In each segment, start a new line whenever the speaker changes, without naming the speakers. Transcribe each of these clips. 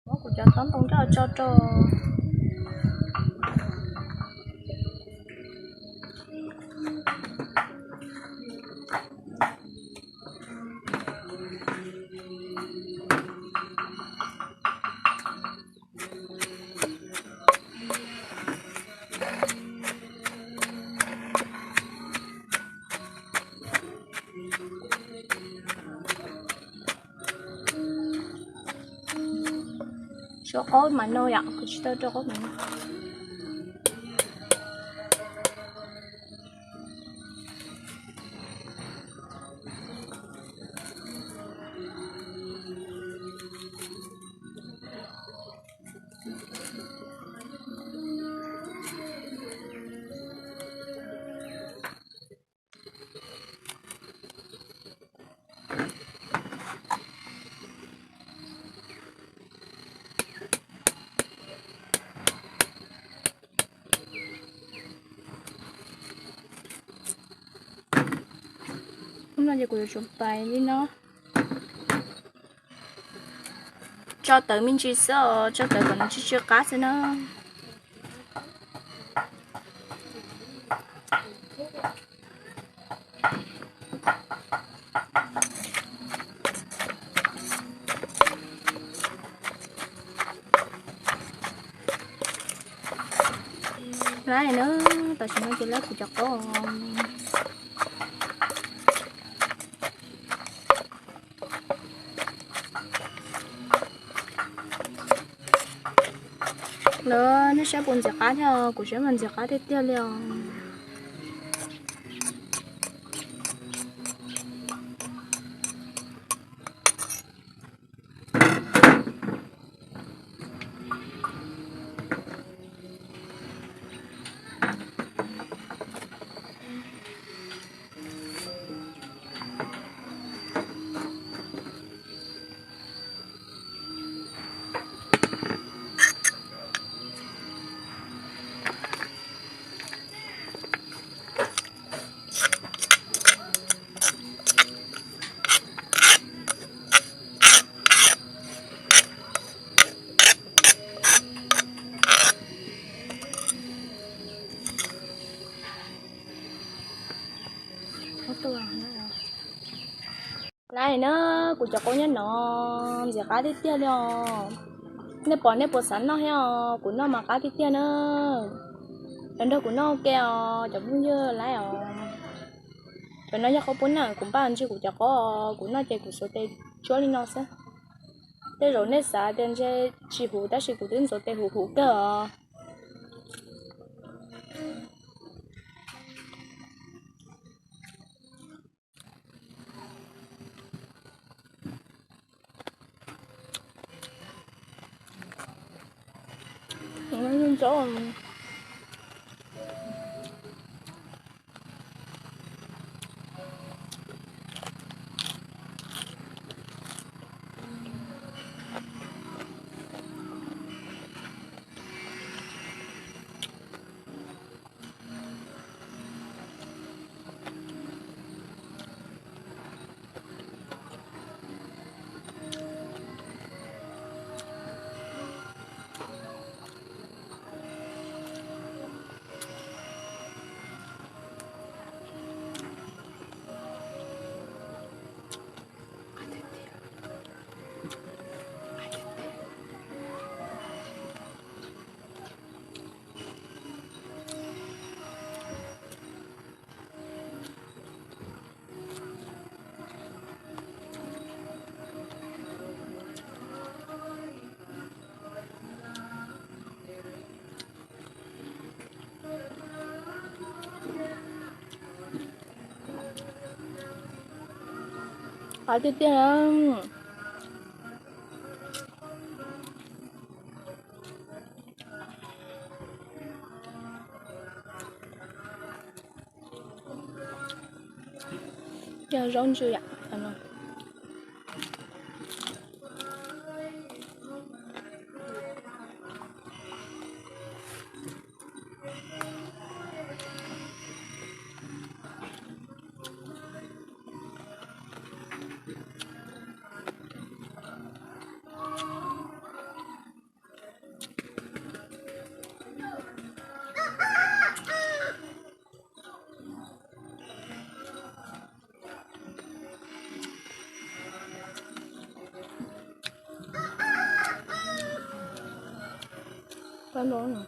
我估计当东家叫做。cho ối mà nôi ạ, cứ chỉ tới cho ối mình. Hôm nay cô chụp bài đi nó cho tự mình chỉ sợ cho tự còn chỉ chưa cá thế nó lái này nữa tao chỉ nói cho lớp của chọc có nữa nó sẽ buồn giặc cá theo của sẽ mình giặc cá tiếp theo liền này nữa của cháu có nhớ nó giờ cá tiếp theo luôn nếu bỏ sẵn nó heo của nó mà cá tiếp theo nữa đến đâu của nó kêu cháu cũng như lái cho nó không muốn nào cũng bán chứ của cháu có của nó chơi của số tê cho lên nó sẽ thế rồi nét xã đến chơi chỉ hủ ta chỉ của đến số tê hủ hủ cơ nó chỗ tiếp theo giờ rong chưa ạ Ăn luôn rồi.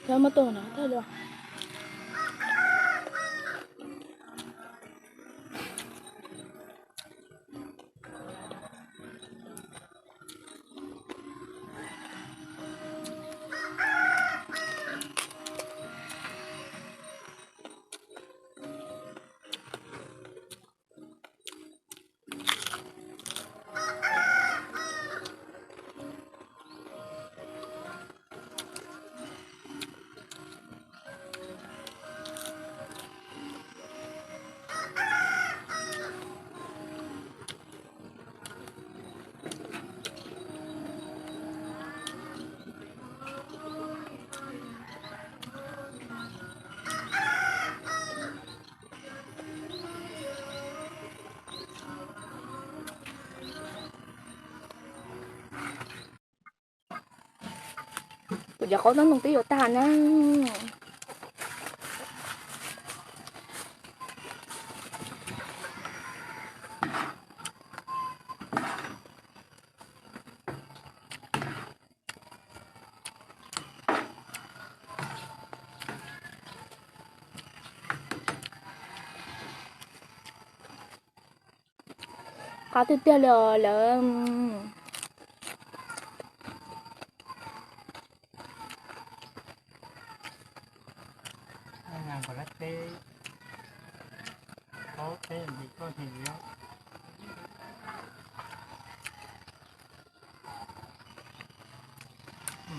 Cho mà tôi nó thôi được. Giờ có nó tí vô tàn á. Có tiếp theo là
ngàn của latte có tên gì có gì đó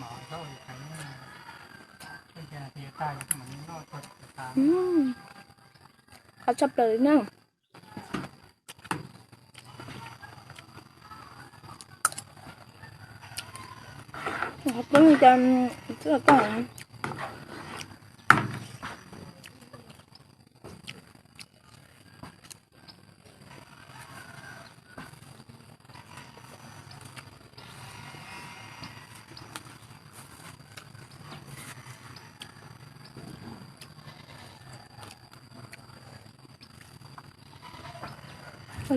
mở rồi cái bây giờ thì tay mà nó thật ta
có chấp lời nè. Học có người ta rất là tốt.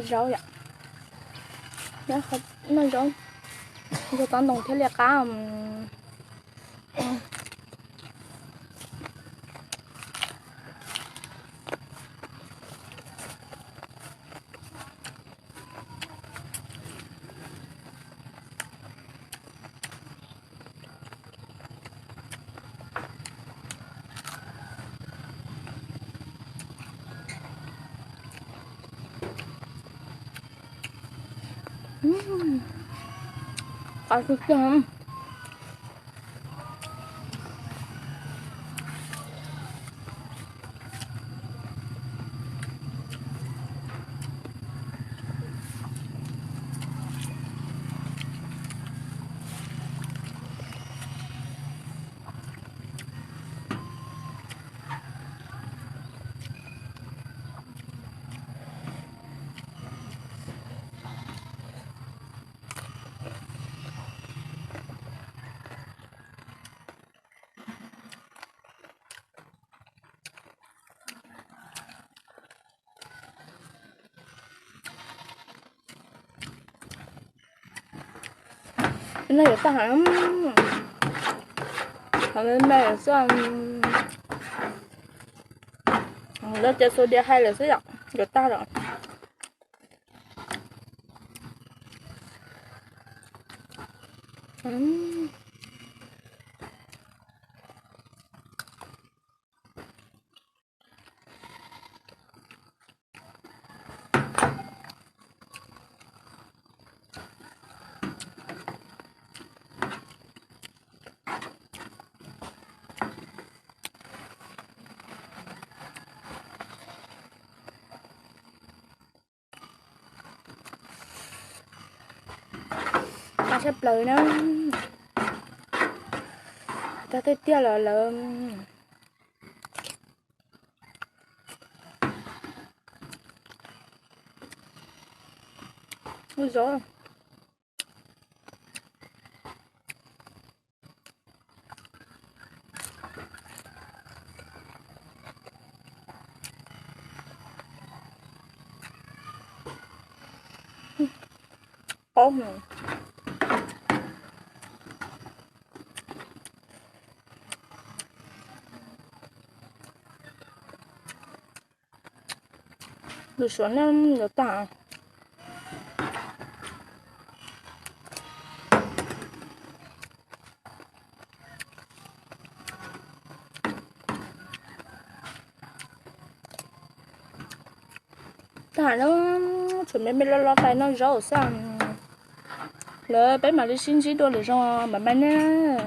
Rau vậy. Đó không nó rau. Rồi con đồng thế là cá có thức không? Cái này ta hả? Hôm nay là sao? Nó chơi số đi hay là số dọc rồi ta rồi. sắp lời nó ta thấy tia là ui dồi ôm rồi được xuống nó được tả tả nó chuẩn bị bên lo tay nó rau sao lỡ bé mà đi xin chỉ đồ được rồi mà bé nè